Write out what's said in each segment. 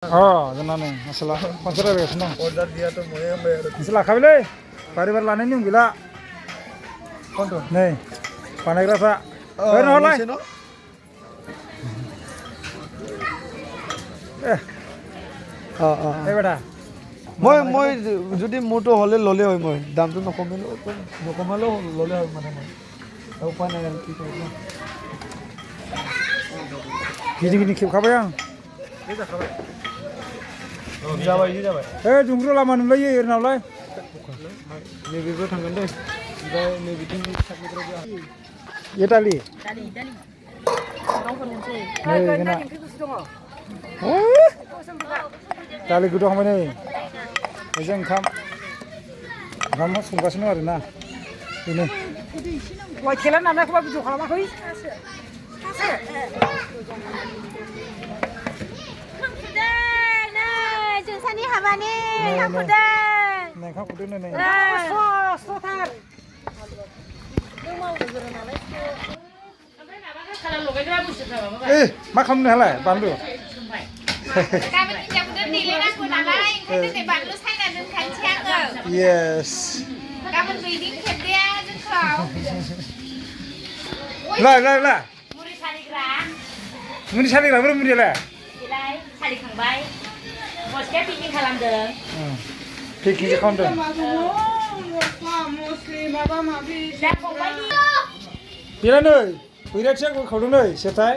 जोंनानै मासाला खनसे रायलायगासिनो दं। अर्डार दियाथ' मये होनबाय आरो नोंसोर लाखाबायलै बारि बारि लानायनि नियम गैला नै बानायग्राफ्रा ओरैनो हरलाय এইবাৰ মই যদি মোৰটো হ'লে ল'লে হয় মই দামটো নকমালেও ল'লে হয় মানে মই উপায় নাই আৰু কি কৰিম गिदिं गिदिं खेबखाबाय आं जाबाय जाबाय दुंग्रु लामा नुलायो ओरैनावलाय नैबेबो थांगोन दे ओमफ्राय नैबिथिं ये दालि दालि गोदौहांबाय नै बेजों ओंखाम संगासिनो आरोना बेनो खेला नालायखौबा भिडिअ खालामाखै जोंसानि हाबानि ओंखाम खुरदों नै मा खालामनो हालाय बानलु yes lah muri saliग्रा बोरै मुरियालाय सालिखांबाय बसखाया पिकिं खालामदों पिकिं खालामदों बेना नै बैराथिया गय खावदों नै सेरथाय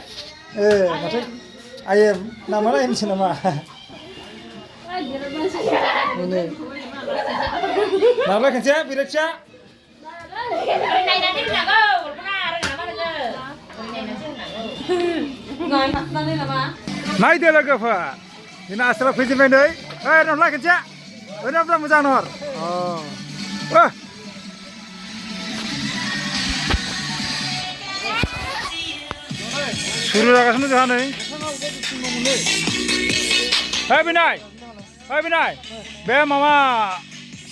माथो आये नामालाय होनसै नामा नालाय खनसे बैराथिया नायदो लोगोफोर जोंना आसोला फैजोबबाय नै नहरलाय खनसे ओरैनोब्ला मोजां नहर सुरु जागासिनो जोंहा नै बिनाय बे माबा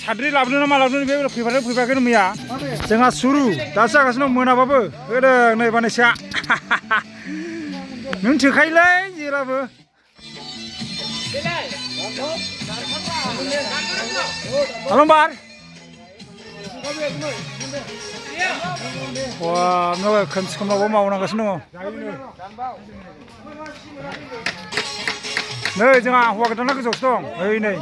साद्रि लाबोनो ना मा लाबोनो बे फैफाखैनो मैया जोंहा सुरु दासो जागासिनो दं मोनाबाबो होदों नै बानायसा नों थोखायोलै जेराबो अलंबार वा खोमसि खोमलावबो मावनांगासिनो दङ नै जोंहा हौवा गोदाना गोजौआवसो दं नै